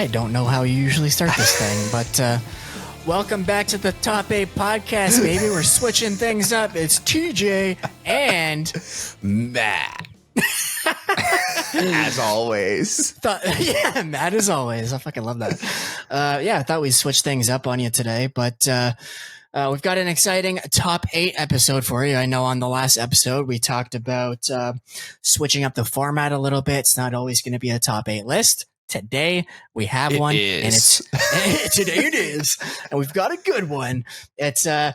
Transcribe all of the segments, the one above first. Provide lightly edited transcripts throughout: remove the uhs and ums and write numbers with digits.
I don't know how you usually start this thing, but welcome back to the Top 8 podcast, baby. We're switching things up. It's TJ and Matt. As always. Yeah, Matt as always. I fucking love that. I thought we'd switch things up on you today, but we've got an exciting Top 8 episode for you. I know on the last episode we talked about switching up the format a little bit. It's not always going to be a Top 8 list. Today we have one, and it's today it is, and we've got a good one. It's the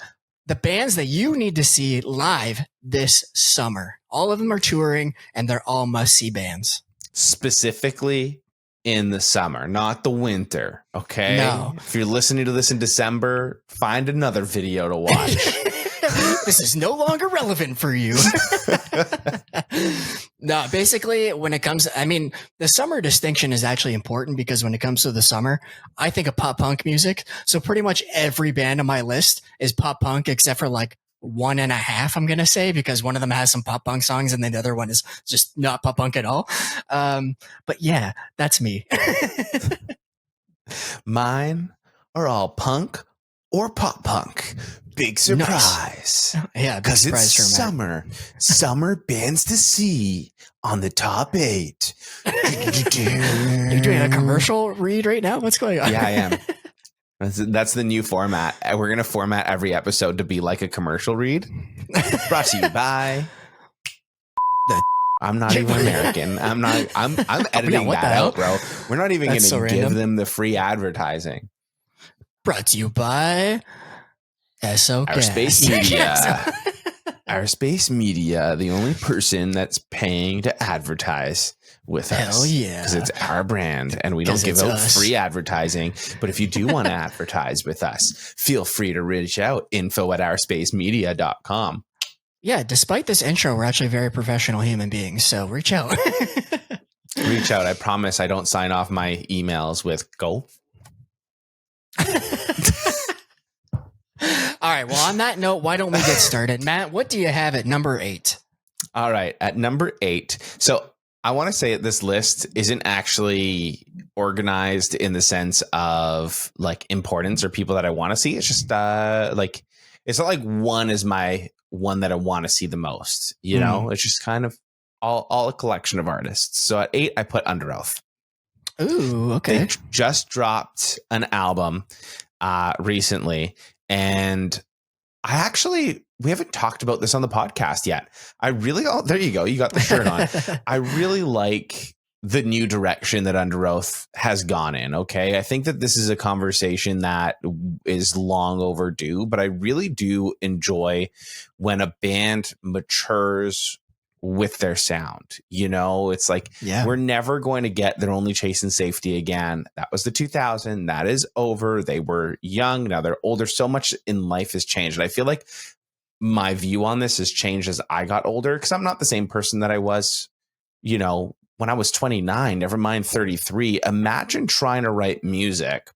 bands that you need to see live this summer. All of them are touring, and they're all must-see bands. Specifically in the summer, not the winter. Okay. No. If you're listening to this in December, find another video to watch. This is no longer relevant for you. No, basically, when it comes, the summer distinction is actually important because when it comes to the summer, I think of pop punk music. So pretty much every band on my list is pop punk, except for like 1.5, I'm going to say, because one of them has some pop punk songs and the other one is just not pop punk at all. But yeah, that's me. Mine are all punk or pop punk. Big surprise. Nice. Yeah, because it's summer. Summer bands to see on the Top 8. Are you doing a commercial read right now? What's going on? Yeah, I am. That's the new format. We're going to format every episode to be like a commercial read. Brought to you by I'm not even American. I'm editing that out, bro. We're not even going to give them the free advertising. Brought to you by OurSpace Media. OurSpace Media, the only person that's paying to advertise with us. Hell yeah. Because it's our brand and we don't give out free advertising. But if you do want to advertise with us, feel free to reach out, info@ourspacemedia.com. Yeah, despite this intro, we're actually very professional human beings. So reach out. Reach out. I promise I don't sign off my emails with go. All right. Well, on that note, why don't we get started? Matt, what do you have at number 8? All right. At number 8. So I want to say that this list isn't actually organized in the sense of like importance or people that I want to see. It's just it's not like one is my one that I want to see the most. You know, it's just kind of all a collection of artists. So at 8, I put Under Oath. Ooh, okay. They just dropped an album recently. And we haven't talked about this on the podcast yet. There you go. You got the shirt on. I really like the new direction that Under Oath has gone in. Okay. I think that this is a conversation that is long overdue, but I really do enjoy when a band matures with their sound. You know, it's like, we're never going to get They're Only Chasing Safety again. That was the 2000. That is over. They were young. Now they're older. So much in life has changed. And I feel like my view on this has changed as I got older, because I'm not the same person that I was, you know, when I was 29, never mind 33. Imagine trying to write music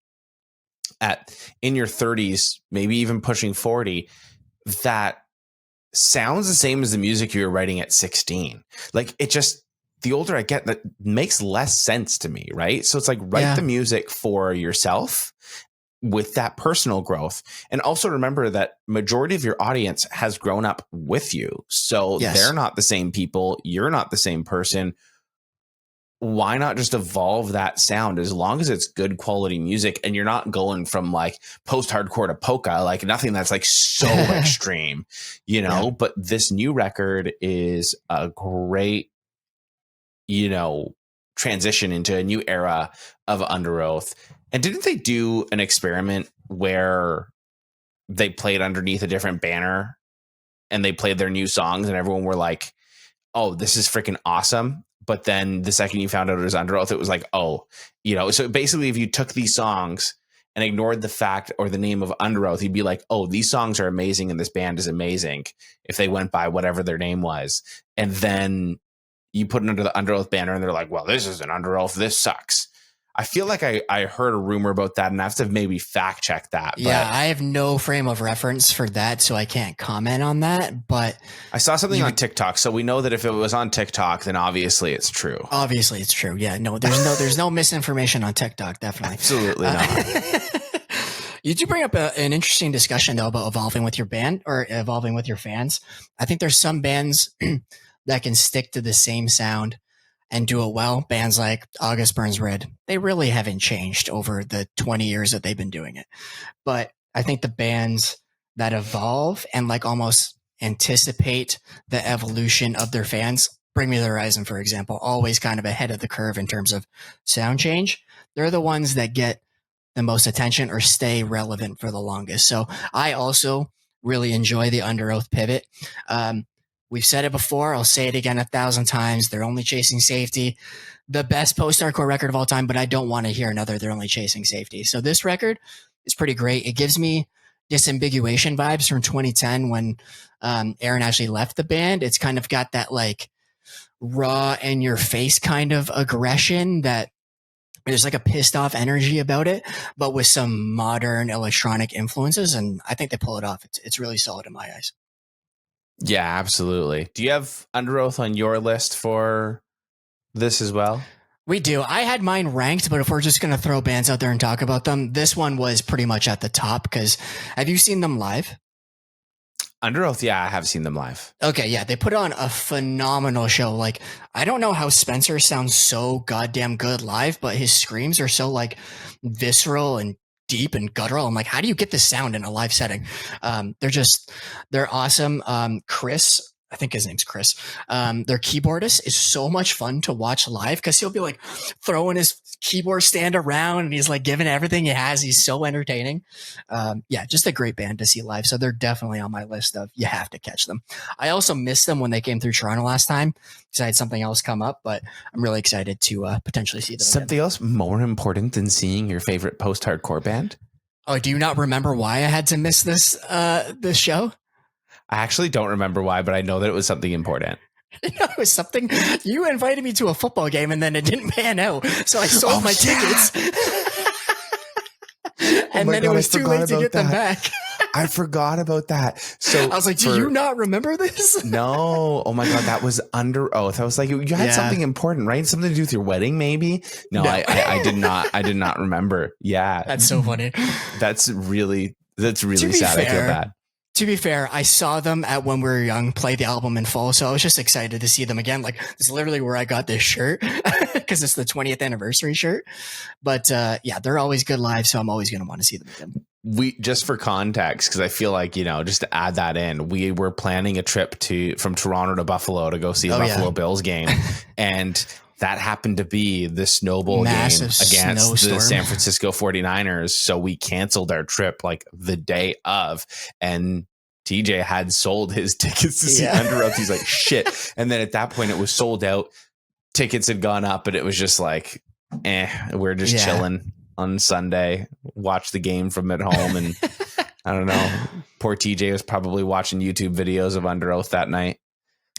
in your 30s, maybe even pushing 40, that sounds the same as the music you were writing at 16. Like, it just, the older I get, that makes less sense to me, right? So it's like, write the music for yourself with that personal growth. And also remember that majority of your audience has grown up with you. So they're not the same people. You're not the same person. Why not just evolve that sound as long as it's good quality music and you're not going from like post-hardcore to polka, like nothing that's like so extreme, you know? Yeah. But this new record is a great, you know, transition into a new era of Under Oath. And didn't they do an experiment where they played underneath a different banner and they played their new songs and everyone were like, oh, this is freaking awesome. But then the second you found out it was Under Oath, it was like, oh, you know, so basically if you took these songs and ignored the fact or the name of Under Oath, you'd be like, oh, these songs are amazing and this band is amazing if they went by whatever their name was. And then you put it under the Under Oath banner and they're like, well, this isn't Under Oath. This sucks. I feel like I heard a rumor about that, and I have to maybe fact check that. Yeah, But I have no frame of reference for that, so I can't comment on that. But I saw something on TikTok, so we know that if it was on TikTok, then obviously it's true. Obviously, it's true. Yeah, no, there's no misinformation on TikTok. Definitely, Absolutely not. You do bring up an interesting discussion though about evolving with your band or evolving with your fans. I think there's some bands that can stick to the same sound and do it well. Bands like August Burns Red, they really haven't changed over the 20 years that they've been doing it. But I think the bands that evolve and like almost anticipate the evolution of their fans, Bring Me the Horizon, for example, always kind of ahead of the curve in terms of sound change. They're the ones that get the most attention or stay relevant for the longest. So I also really enjoy the Under Oath pivot. We've said it before. I'll say it again 1,000 times. They're Only Chasing Safety, the best post-hardcore record of all time, but I don't want to hear another They're Only Chasing Safety. So this record is pretty great. It gives me Disambiguation vibes from 2010 when Aaron actually left the band. It's kind of got that like raw in your face kind of aggression that there's like a pissed off energy about it, but with some modern electronic influences. And I think they pull it off. It's really solid in my eyes. Yeah, absolutely. Do you have Under Oath on your list for this as well? We do. I had mine ranked, but if we're just going to throw bands out there and talk about them, this one was pretty much at the top because have you seen them live? Under Oath, yeah, I have seen them live. Okay, yeah, they put on a phenomenal show. Like, I don't know how Spencer sounds so goddamn good live, but his screams are so like visceral and deep and guttural. I'm like, how do you get this sound in a live setting? They're awesome. Chris, I think his name's Chris. Their keyboardist is so much fun to watch live because he'll be like throwing his keyboard stand around and he's like giving everything he has. He's so entertaining. Yeah, just a great band to see live. So they're definitely on my list of you have to catch them. I also missed them when they came through Toronto last time because I had something else come up, but I'm really excited to potentially see them. Something again. else more important than seeing your favorite post-hardcore band? Oh, do you not remember why I had to miss this show? I actually don't remember why, but I know that it was something important. It was something you invited me to a football game and then it didn't pan out. So I sold my tickets. And then it was too late to get them back. I forgot about that. So I was like, do you not remember this? No. Oh my God. That was Under Oath. I was like, you had something important, right? Something to do with your wedding, maybe? No. I did not. I did not remember. Yeah. That's so funny. That's really sad. I feel bad. To be fair, I saw them at When We Were Young play the album in full, so I was just excited to see them again. Like, it's literally where I got this shirt because it's the 20th anniversary shirt. But yeah, they're always good live, so I'm always going to want to see them again. We just for context, because I feel like, just to add that in, we were planning a trip from Toronto to Buffalo to go see the Buffalo Bills game, and that happened to be the Snow Bowl game against the San Francisco 49ers. So we canceled our trip like the day of, and TJ had sold his tickets to see Under Oath. He's like, shit. And then at that point it was sold out. Tickets had gone up, but it was just like, we're just chilling on Sunday, watch the game from at home. And I don't know, poor TJ was probably watching YouTube videos of Under Oath that night.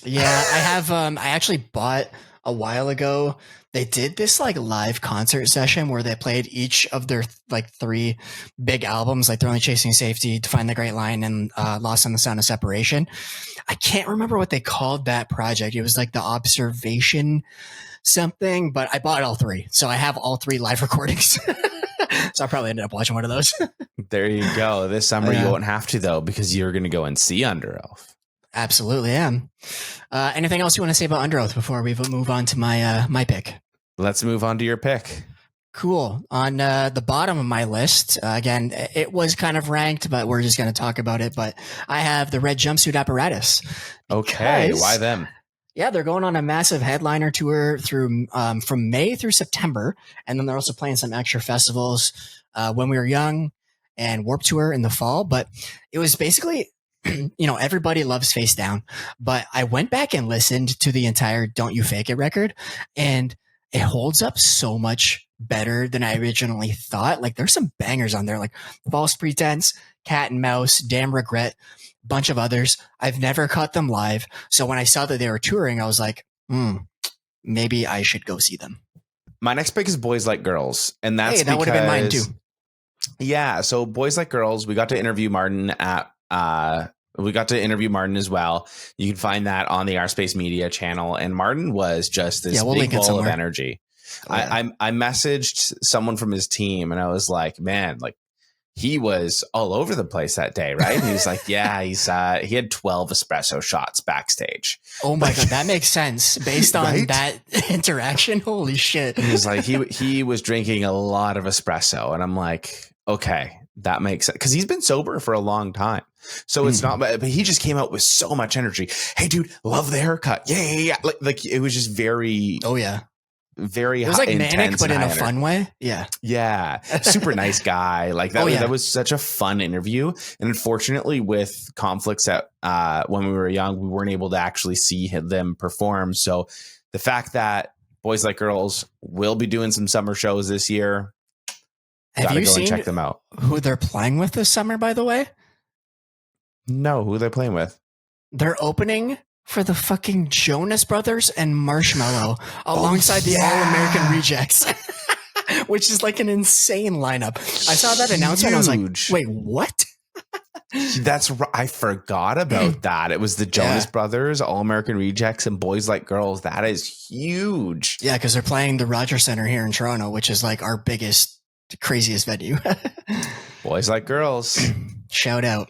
Yeah, I have, I actually bought a while ago, they did this like live concert session where they played each of their like 3 big albums, like They're Only Chasing Safety, To Find the Great Line, and Lost in the Sound of Separation. I can't remember what they called that project. It was like the Observation something, but I bought all 3. So I have all 3 live recordings. So I probably ended up watching one of those. There you go. This summer you won't have to though, because you're going to go and see Under Oath. Absolutely am. Anything else you want to say about Under Oath before we move on to my pick? Let's move on to your pick. Cool. On the bottom of my list, again, it was kind of ranked, but we're just going to talk about it. But I have the Red Jumpsuit Apparatus. Okay, why them? Yeah, they're going on a massive headliner tour through from May through September, and then they're also playing some extra festivals. When We Were Young and Warped Tour in the fall. But it was basically, everybody loves Face Down, but I went back and listened to the entire Don't You Fake It record, and it holds up so much better than I originally thought. Like, there's some bangers on there, like False Pretense, Cat and Mouse, Damn Regret, bunch of others. I've never caught them live. So when I saw that they were touring, I was like, maybe I should go see them. My next pick is Boys Like Girls, and that's Hey, that would have been mine too. Yeah, so Boys Like Girls, we got to interview Martin as well. You can find that on the OurSpace Media channel, and Martin was just this big ball of energy. Oh, yeah. I messaged someone from his team, and I was like, man, like, he was all over the place that day, right? And he was like, yeah, he had 12 espresso shots backstage. Oh my God, that makes sense based on right? that interaction. Holy shit. He was like, he was drinking a lot of espresso. And I'm like, okay, that makes sense. Cause he's been sober for a long time. So it's not, but he just came out with so much energy. Hey dude, love the haircut. Yeah. Like it was just very, oh yeah. Very it was like manic, but in a fun way. Yeah. Super nice guy. Like that, that was such a fun interview. And unfortunately, with conflicts at when we were young, we weren't able to actually see them perform. So the fact that Boys Like Girls will be doing some summer shows this year, have you seen check them out? Who they're playing with this summer, by the way? No, who they're playing with? They're opening for the fucking Jonas Brothers and Marshmello alongside the All-American Rejects, which is like an insane lineup. I saw that announcement. I was like, wait, what? I forgot about that. It was the Jonas Brothers, All-American Rejects, and Boys Like Girls. That is huge. Yeah, because they're playing the Rogers Centre here in Toronto, which is like our biggest, craziest venue. Boys Like Girls. Shout out.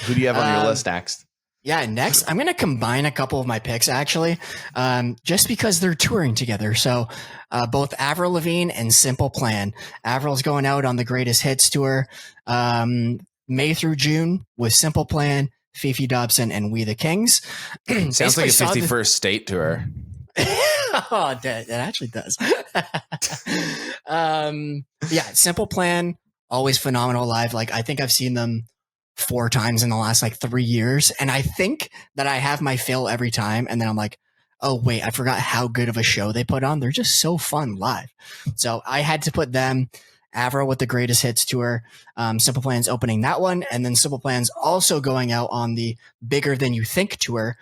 Who do you have on your list next? Yeah, next, I'm going to combine a couple of my picks, actually, just because they're touring together. So both Avril Lavigne and Simple Plan. Avril's going out on the Greatest Hits tour May through June with Simple Plan, Fifi Dobson, and We the Kings. Sounds like a 51st State tour. Oh, that actually does. Yeah, Simple Plan, always phenomenal live. Like, I think I've seen them 4 times in the last like 3 years. And I think that I have my fill every time. And then I'm like, oh wait, I forgot how good of a show they put on. They're just so fun live. So I had to put them, Avril with the Greatest Hits tour, Simple Plan's opening that one. And then Simple Plan's also going out on the Bigger Than You Think tour,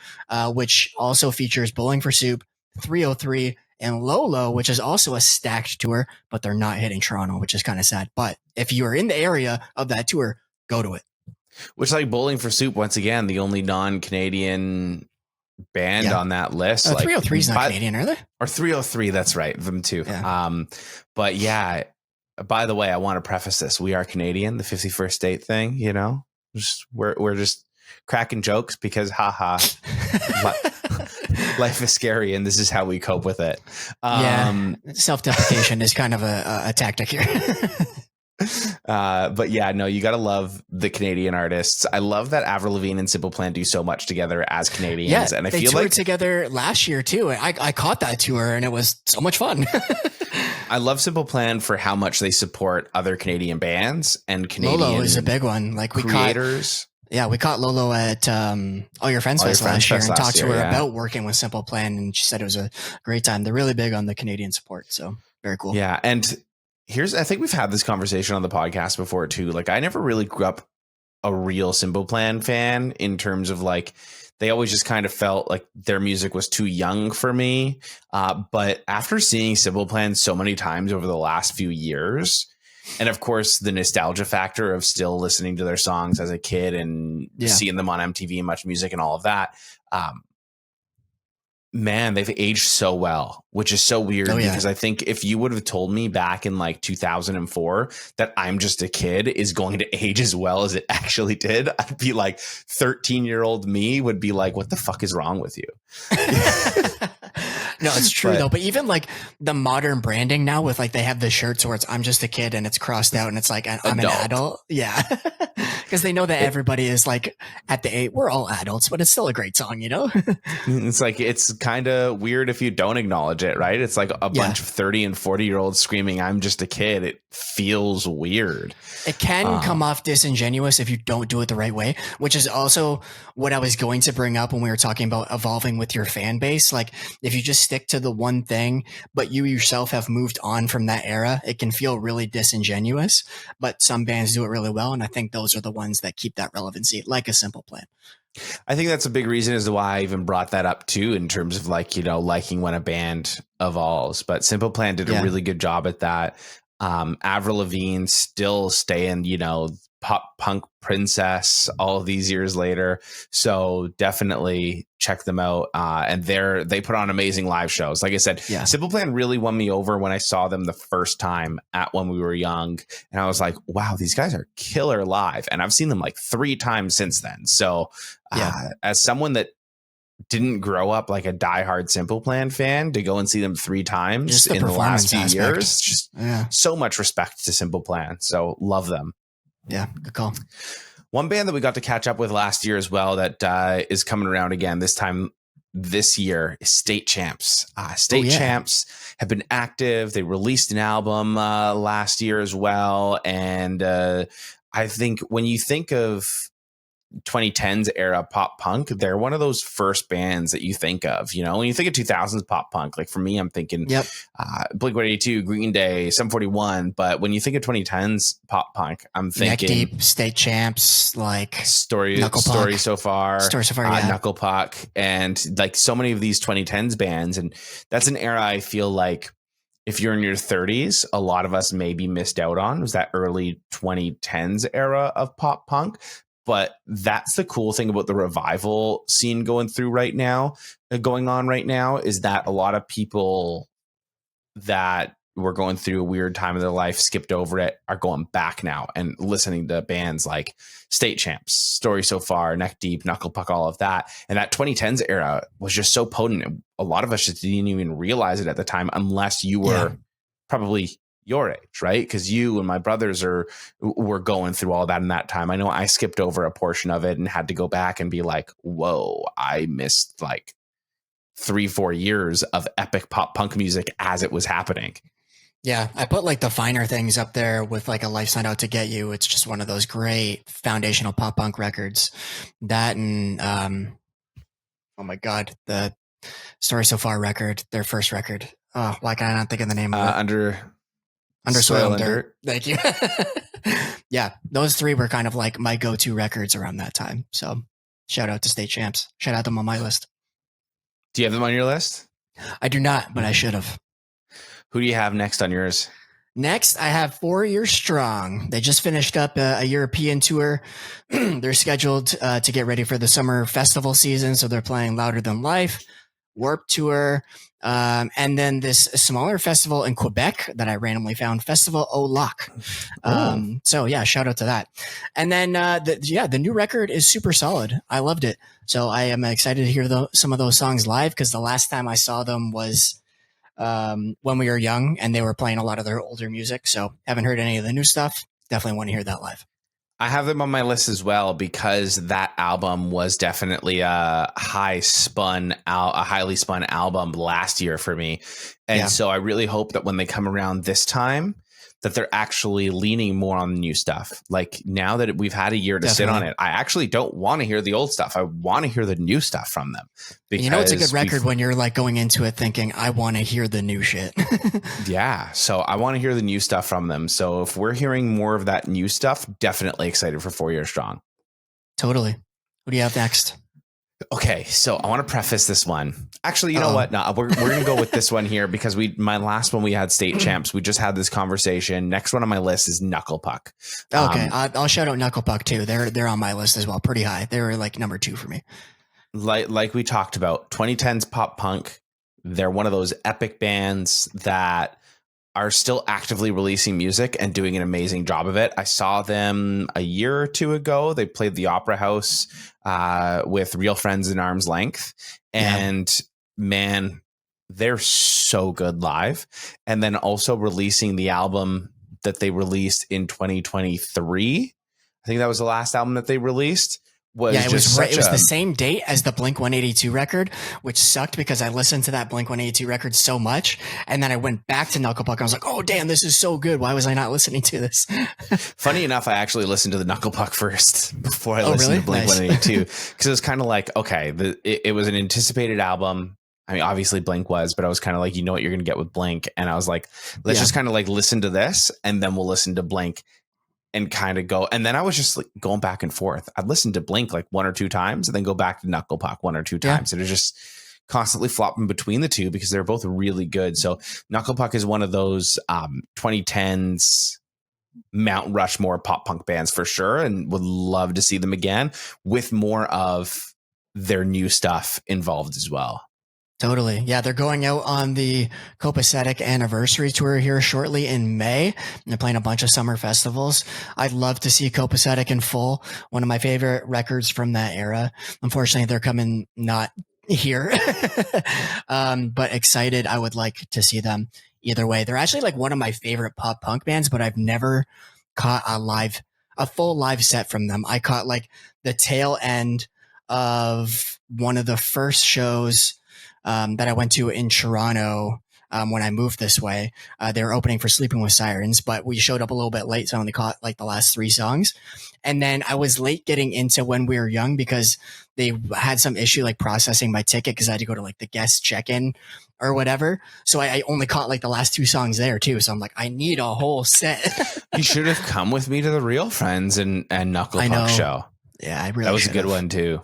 which also features Bowling for Soup, 303, and Lolo, which is also a stacked tour, but they're not hitting Toronto, which is kind of sad. But if you are in the area of that tour, go to it. Which, like, Bowling for Soup, once again, the only non-Canadian band on that list. 303 is not Canadian, are they? Or 303, that's right, them too. Yeah. But yeah, by the way, I want to preface this. We are Canadian, the 51st State thing, you know? We're just cracking jokes because, haha, life is scary and this is how we cope with it. Self-deprecation is kind of a tactic here. But yeah, no, you got to love the Canadian artists. I love that Avril Lavigne and Simple Plan do so much together as Canadians. And I feel like they toured together last year too. I caught that tour and it was so much fun. I love Simple Plan for how much they support other Canadian bands and Canadian Lolo is a big one. Like we creators. We caught Lolo at All Your Friends Fest last year and talked to her about working with Simple Plan, and she said it was a great time. They're really big on the Canadian support, so very cool. Yeah, and I think we've had this conversation on the podcast before too. Like, I never really grew up a real Simple Plan fan in terms of like, they always just kind of felt like their music was too young for me. But after seeing Simple Plan so many times over the last few years, and of course the nostalgia factor of still listening to their songs as a kid and seeing them on MTV and Much Music and all of that, man, they've aged so well, which is so weird because I think if you would have told me back in like 2004 that I'm Just a Kid is going to age as well as it actually did, I'd be like 13-year-old me would be like, what the fuck is wrong with you? No, it's true though. But even like the modern branding now with like, they have the shirts where it's, I'm just a kid and it's crossed out and it's like, I'm an adult. Yeah. Because they know that everybody is like at the age, we're all adults, but it's still a great song, you know? It's like, it's kind of weird if you don't acknowledge it, right? It's like a bunch of 30 and 40-year-olds screaming, I'm just a kid. It feels weird. It can come off disingenuous if you don't do it the right way, which is also what I was going to bring up when we were talking about evolving with your fan base. Like if you just stick to the one thing, but you yourself have moved on from that era, it can feel really disingenuous, but some bands do it really well. And I think those are the ones that keep that relevancy, like a Simple Plan. I think that's a big reason as to why I even brought that up too, in terms of like, liking when a band evolves. But Simple Plan did a really good job at that. Avril Lavigne still staying, pop punk princess all of these years later. So definitely check them out. And they put on amazing live shows. Like I said, Simple Plan really won me over when I saw them the first time at When We Were Young. And I was like, wow, these guys are killer live. And I've seen them like 3 times since then. So as someone that didn't grow up like a diehard Simple Plan fan, to go and see them 3 times in the last few years, just so much respect to Simple Plan. So love them. Yeah, good call. One band that we got to catch up with last year as well that is coming around again this year is State Champs. State Champs have been active. They released an album last year as well. And I think when you think of 2010s era pop punk, they're one of those first bands that you think of, when you think of 2000s pop punk. Like for me, I'm thinking Blink-182, Green Day, Sum 41. But when you think of 2010s pop punk, I'm thinking Neck Deep, State Champs, like Story So Far, Knuckle Puck, and like so many of these 2010s bands. And that's an era I feel like, if you're in your 30s, a lot of us maybe missed out on, was that early 2010s era of pop punk. But that's the cool thing about the revival scene going on right now, is that a lot of people that were going through a weird time of their life, skipped over it, are going back now and listening to bands like State Champs, Story So Far, Neck Deep, Knuckle Puck, all of that. And that 2010s era was just so potent. A lot of us just didn't even realize it at the time, unless you were probably your age, right? Because you and my brothers were going through all that in that time. I know I skipped over a portion of it and had to go back and be like, whoa, I missed like 3-4 years of epic pop punk music as it was happening. Yeah, I put like the Finer Things up there with like A Life Signed Out to Get You. It's just one of those great foundational pop punk records. That and oh my god, the Story So Far record, their first record. Oh, why can I not think of the name of it? Under Soil and Dirt. Thank you. Yeah, those 3 were kind of like my go-to records around that time. So shout out to State Champs. Shout out to them on my list. Do you have them on your list? I do not, but I should have. Who do you have next on yours? Next, I have 4 Years Strong. They just finished up a European tour. They're scheduled to get ready for the summer festival season. So they're playing Louder Than Life, Warped Tour, and then this smaller festival in Quebec that I randomly found, Festival Au Lac. So yeah, shout out to that. And then the new record is super solid. I loved it. So I am excited to hear some of those songs live, because the last time I saw them was When We Were Young, and they were playing a lot of their older music. So haven't heard any of the new stuff. Definitely want to hear that live. I have them on my list as well, because that album was definitely a highly spun album last year for me. And so I really hope that when they come around this time, that they're actually leaning more on the new stuff. Like now that we've had a year to sit on it, I actually don't want to hear the old stuff. I want to hear the new stuff from them. It's a good record when you're like going into it thinking, I want to hear the new shit. Yeah. So I want to hear the new stuff from them. So if we're hearing more of that new stuff, definitely excited for 4 Years Strong. Totally. What do you have next? Okay, so I want to preface this one. Actually, you know what? No, we're going to go with this one here, because my last one we had State Champs. We just had this conversation. Next one on my list is Knuckle Puck. Okay, I'll shout out Knuckle Puck too. They're on my list as well, pretty high. They were like number 2 for me. Like we talked about, 2010s pop punk. They're one of those epic bands that are still actively releasing music and doing an amazing job of it. I saw them a year or 2 ago. They played the Opera House with Real Friends in Arm's Length. And man, they're so good live. And then also releasing the album that they released in 2023. I think that was the last album that they released. It was the same date as the Blink-182 record, which sucked because I listened to that Blink-182 record so much, and then I went back to Knuckle Puck and I was like, oh damn, this is so good. Why was I not listening to this? Funny enough, I actually listened to the Knuckle Puck first before I listened to Blink-182, because it was kind of like, okay, it was an anticipated album. I mean, obviously Blink was, but I was kind of like, you know what you're going to get with Blink, and I was like, let's just kind of like listen to this, and then we'll listen to Blink and kind of go. And then I was just like going back and forth. I'd listen to Blink like 1 or 2 times and then go back to Knuckle Puck 1 or 2 times. And it was just constantly flopping between the two because they're both really good. So Knuckle Puck is one of those 2010s Mount Rushmore pop punk bands for sure, and would love to see them again with more of their new stuff involved as well. Totally. Yeah, they're going out on the Copacetic anniversary tour here shortly in May. And they're playing a bunch of summer festivals. I'd love to see Copacetic in full. One of my favorite records from that era. Unfortunately, they're coming not here. But excited. I would like to see them either way. They're actually like one of my favorite pop punk bands, but I've never caught a full live set from them. I caught like the tail end of one of the first shows that I went to in Toronto when I moved this way. They were opening for Sleeping with Sirens, but we showed up a little bit late, so I only caught like the last 3 songs. And then I was late getting into When We Were Young because they had some issue like processing my ticket because I had to go to like the guest check-in or whatever. So I only caught like the last 2 songs there too. So I'm like, I need a whole set. You should have come with me to the Real Friends and Knuckle Puck show. Yeah, I really that was a good one too.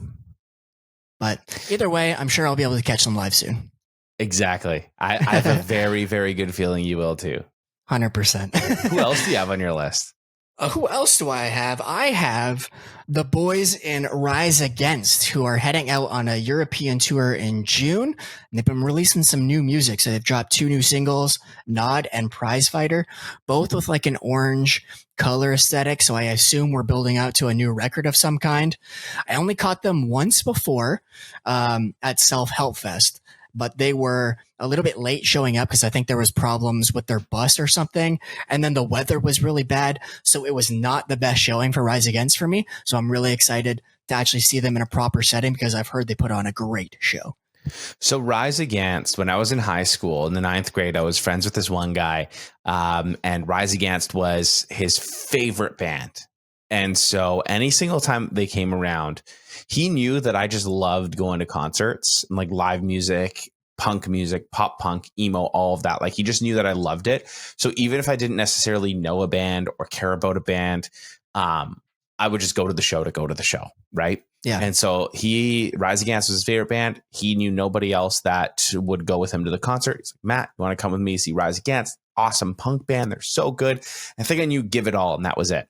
But either way, I'm sure I'll be able to catch them live soon. Exactly. I have a very, very good feeling you will too. 100%. Who else do you have on your list? Who else do I have? I have the boys in Rise Against, who are heading out on a European tour in June. And they've been releasing some new music. So they've dropped 2 new singles, Nod and Prize Fighter, both with like an orange color aesthetic. So I assume we're building out to a new record of some kind. I only caught them once before at Self Help Fest, but they were a little bit late showing up because I think there was problems with their bus or something. And then the weather was really bad. So it was not the best showing for Rise Against for me. So I'm really excited to actually see them in a proper setting because I've heard they put on a great show. So Rise Against, when I was in high school in the 9th grade, I was friends with this one guy. And Rise Against was his favorite band. And so any single time they came around, he knew that I just loved going to concerts and like live music, punk music, pop punk, emo, all of that. Like he just knew that I loved it. So even if I didn't necessarily know a band or care about a band, I would just go to the show. Right. Yeah. And so Rise Against was his favorite band. He knew nobody else that would go with him to the concert. He's like, Matt, you want to come with me see Rise Against? Awesome punk band. They're so good. I think I knew Give It All, and that was it.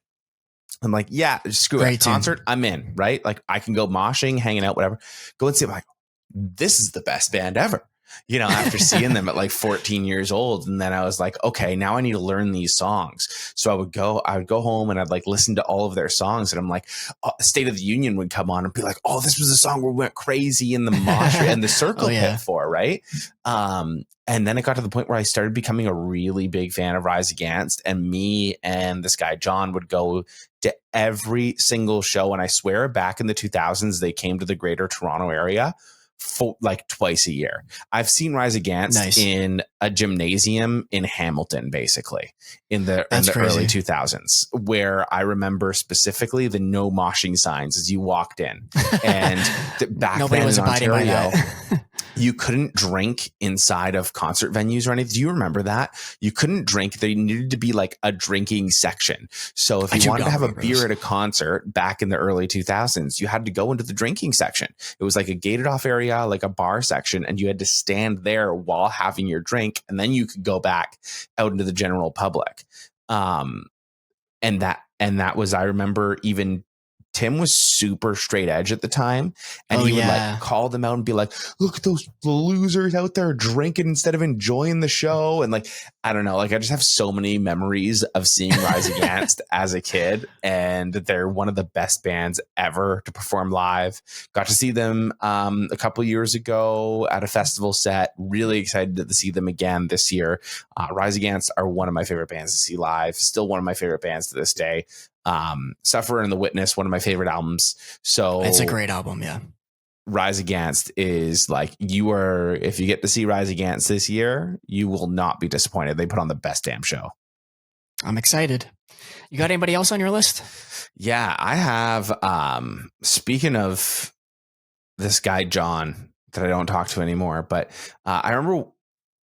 I'm like, yeah, screw it. Concert, I'm in, right? Like I can go moshing, hanging out, whatever. Go and see. I'm like, this is the best band ever. You know, after seeing them at like 14 years old. And then I was like, okay, now I need to learn these songs. So I would go home and I'd like listen to all of their songs. And I'm like, State of the Union would come on and be like, oh, this was a song where we went crazy in the mosh and the circle pit for, right? And then it got to the point where I started becoming a really big fan of Rise Against, and me and this guy, John, would go to every single show. And I swear back in the 2000s, they came to the greater Toronto area for like twice a year. I've seen Rise Against in a gymnasium in Hamilton, basically in the early 2000s, where I remember specifically the no moshing signs as you walked in. And back Nobody then was in Ontario, you couldn't drink inside of concert venues or anything. Do you remember that? You couldn't drink. There needed to be like a drinking section. So if you wanted to have a beer at a concert back in the early 2000s, you had to go into the drinking section. It was like a gated off area, like a bar section, and you had to stand there while having your drink, and then you could go back out into the general public. And that was, I remember even Tim was super straight edge at the time, and he would like call them out and be like, look at those losers out there drinking instead of enjoying the show. And like, I don't know, like I just have so many memories of seeing Rise Against as a kid, and they're one of the best bands ever to perform live. Got to see them a couple years ago at a festival set. Really excited to see them again this year. Rise Against are one of my favorite bands to see live. Still one of my favorite bands to this day. Sufferer and the Witness, one of my favorite albums. So it's a great album. Yeah. Rise Against is like, if you get to see Rise Against this year, you will not be disappointed. They put on the best damn show. I'm excited. You got anybody else on your list? Yeah, I have, speaking of this guy, John, that I don't talk to anymore, but I remember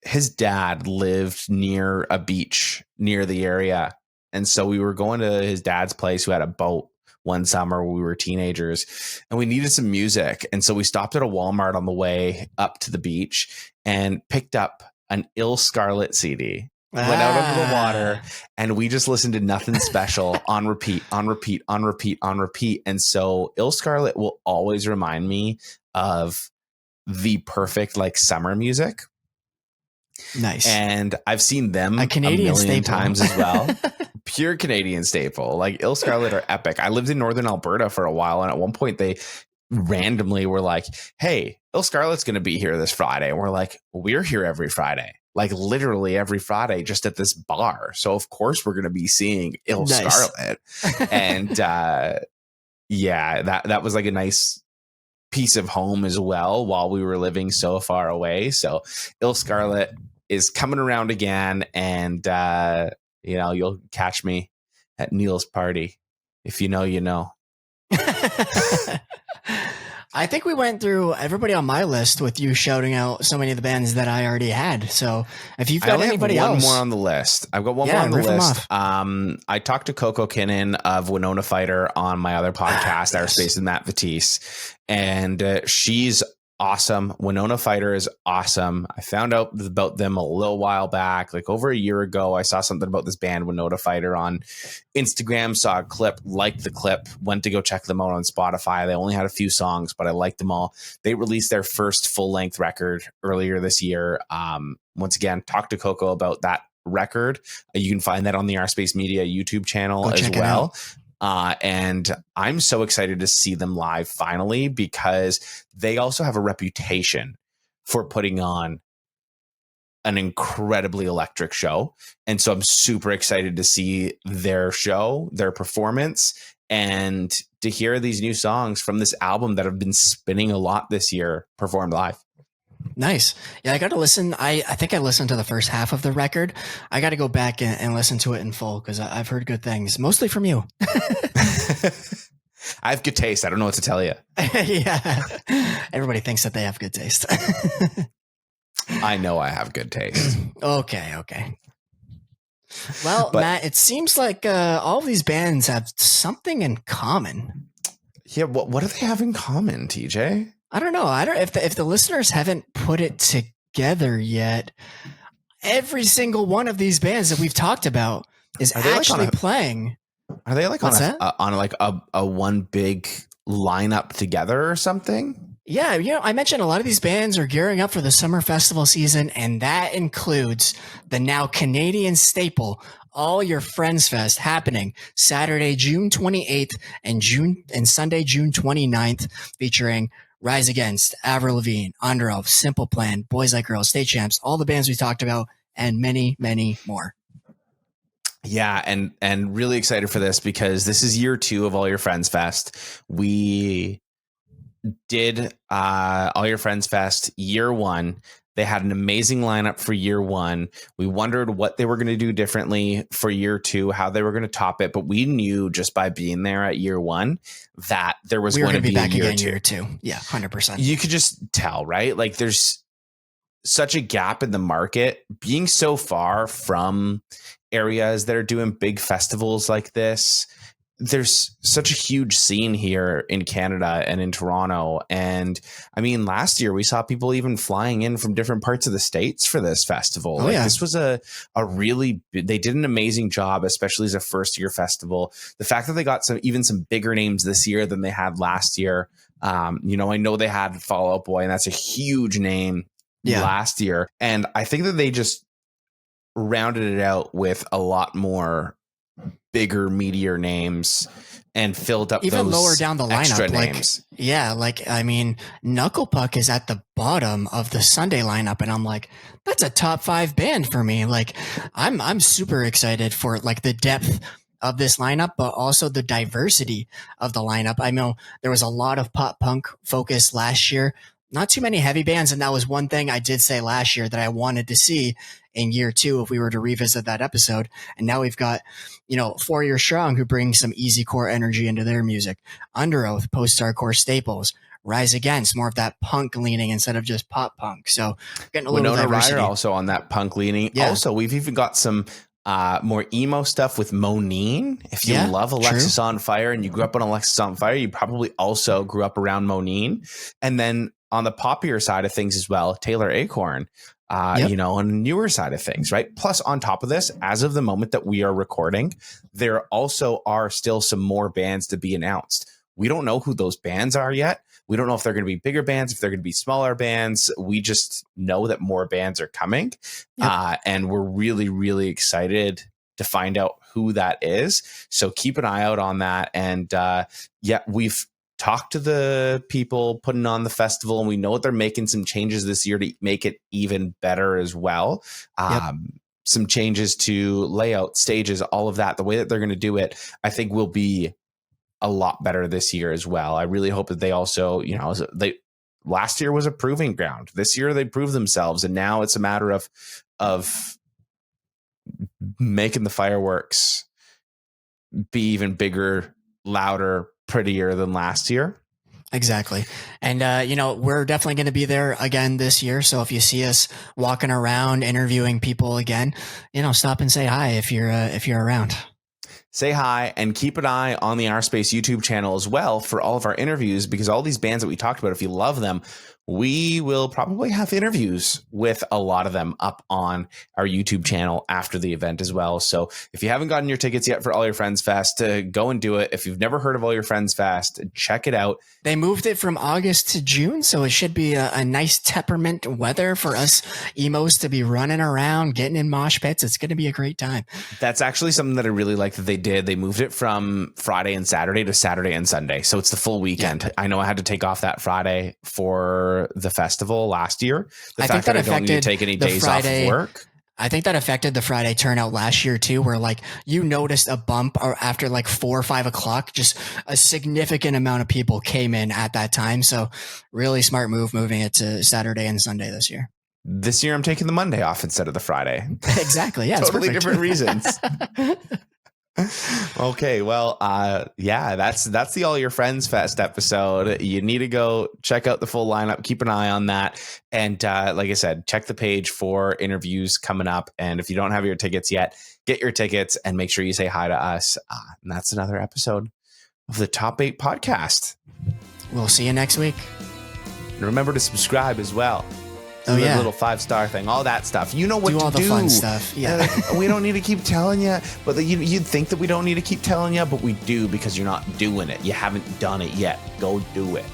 his dad lived near a beach near the area. And so we were going to his dad's place, who had a boat, one summer when we were teenagers, and we needed some music. And so we stopped at a Walmart on the way up to the beach and picked up an Ill Scarlet CD. Went out over the water, and we just listened to Nothing Special on repeat, on repeat, on repeat, on repeat. And so Ill Scarlet will always remind me of the perfect like summer music. Nice. And I've seen them a Canadian million staple. times as well. Pure Canadian staple. Like Ill Scarlet are epic. I lived in northern Alberta for a while, and at one point they randomly were like, hey, Ill Scarlet's going to be here this Friday. And we're like, we're here every Friday. Like literally every Friday, just at this bar. So of course we're going to be seeing Ill Scarlet. And yeah, that was like a nice piece of home as well while we were living so far away. So Ill Scarlet is coming around again, and you'll catch me at Neil's party. If you know, you know. I think we went through everybody on my list with you shouting out so many of the bands that I already had. So if you've got anybody else, one more on the list. I've got one more on the list. I talked to Coco Kinnan of Winona Fighter on my other podcast, OurSpace and Matt Vatisse, and she's awesome. Winona Fighter is awesome. I found out about them a little while back, like over a year ago. I saw something about this band Winona Fighter on Instagram, saw a clip, liked the clip, went to go check them out on Spotify. They only had a few songs, but I liked them all. They released their first full-length record earlier this year. Once again, talked to Coco about that record. You can find that on the OurSpace Media YouTube channel as well. And I'm so excited to see them live finally, because they also have a reputation for putting on an incredibly electric show. And so I'm super excited to see their show, their performance, and to hear these new songs from this album that have been spinning a lot this year performed live. Nice. Yeah, I got to listen. I think I listened to the first half of the record. I got to go back and listen to it in full, because I've heard good things, mostly from you. I have good taste. I don't know what to tell you. Yeah. Everybody thinks that they have good taste. I know I have good taste. Okay. Well, Matt, it seems like all of these bands have something in common. Yeah. What do they have in common, TJ? I don't know. If the listeners haven't put it together yet, every single one of these bands that we've talked about is actually playing. Are they like on a one big lineup together or something? Yeah, I mentioned a lot of these bands are gearing up for the summer festival season, and that includes the now Canadian staple, All Your Friends Fest, happening Saturday, June 28th and Sunday, June 29th, featuring Rise Against, Avril Lavigne, Under Oath, Simple Plan, Boys Like Girls, State Champs, all the bands we talked about, and many, many more. Yeah, and really excited for this, because this is year 2 of All Your Friends Fest. We did All Your Friends Fest year 1. They had an amazing lineup for year 1. We wondered what they were going to do differently for year 2, how they were going to top it. But we knew just by being there at year 1 that there was going to be back a again year 2. Yeah, 100%. You could just tell, right? Like there's such a gap in the market, being so far from areas that are doing big festivals like this. There's such a huge scene here in Canada and in Toronto. And I mean, last year we saw people even flying in from different parts of the States for this festival. This was a really, they did an amazing job, especially as a first year festival. The fact that they got some bigger names this year than they had last year. I know they had Fall Out Boy, and that's a huge name last year. And I think that they just rounded it out with a lot more bigger, meatier names and filled up even those lower down the lineup names. Knuckle Puck is at the bottom of the Sunday lineup, and I'm like, that's a top 5 band for me. Like I'm super excited for like the depth of this lineup, but also the diversity of the lineup. I know there was a lot of pop punk focus last year, not too many heavy bands, and that was one thing I did say last year that I wanted to see in year 2 if we were to revisit that episode. And now we've got 4 Year Strong, who brings some easy core energy into their music, Under Oath, post-hardcore staples, Rise Against, more of that punk leaning instead of just pop punk. So getting a little diversity. Ryder also on that punk leaning. Yeah. Also, we've even got some more emo stuff with Monine. If you love Alexis on Fire and you grew up on Alexis on Fire, you probably also grew up around Monine. And then on the poppier side of things as well, Taylor Acorn, you know, on the newer side of things, right? Plus, on top of this, as of the moment that we are recording, there also are still some more bands to be announced. We don't know who those bands are yet. We don't know if they're going to be bigger bands, if they're going to be smaller bands. We just know that more bands are coming. And we're really, really excited to find out who that is. So keep an eye out on that. And we've talked to the people putting on the festival, and we know that they're making some changes this year to make it even better as well. Some changes to layout, stages, all of that. The way that they're going to do it, I think will be a lot better this year as well. I really hope that they also, you know, last year was a proving ground. This year they proved themselves, and now it's a matter of making the fireworks be even bigger, louder, prettier than last year. Exactly. And, you know, we're definitely going to be there again this year. So if you see us walking around interviewing people again, you know, stop and say hi if you're around. Say hi and keep an eye on the OurSpace YouTube channel as well for all of our interviews, because all these bands that we talked about, if you love them, we will probably have interviews with a lot of them up on our YouTube channel after the event as well. So if you haven't gotten your tickets yet for All Your Friends Fest, go and do it. If you've never heard of All Your Friends Fest, check it out. They moved it from August to June, so it should be a nice temperament weather for us emos to be running around, getting in mosh pits. It's going to be a great time. That's actually something that I really like that they did. They moved it from Friday and Saturday to Saturday and Sunday. So it's the full weekend. Yeah. I know I had to take off that Friday for the festival last year. The fact that I don't need to take any days off of work. I think that affected the Friday turnout last year too, where like you noticed a bump or after like 4 or 5 o'clock, just a significant amount of people came in at that time. So really smart move moving it to Saturday and Sunday this year. This year I'm taking the Monday off instead of the Friday. Exactly. Yeah. Totally different reasons. Okay, well, that's the All Your Friends Fest episode. You need to go check out the full lineup, keep an eye on that, and like I said, check the page for interviews coming up. And if you don't have your tickets yet, get your tickets and make sure you say hi to us. And that's another episode of the Top 8 podcast. We'll see you next week. And remember to subscribe as well. Oh, yeah. Little 5-star thing, all that stuff. You know what to do. Do all the fun stuff. Yeah. We don't need to keep telling you, but you'd think that we don't need to keep telling you, but we do, because you're not doing it. You haven't done it yet. Go do it.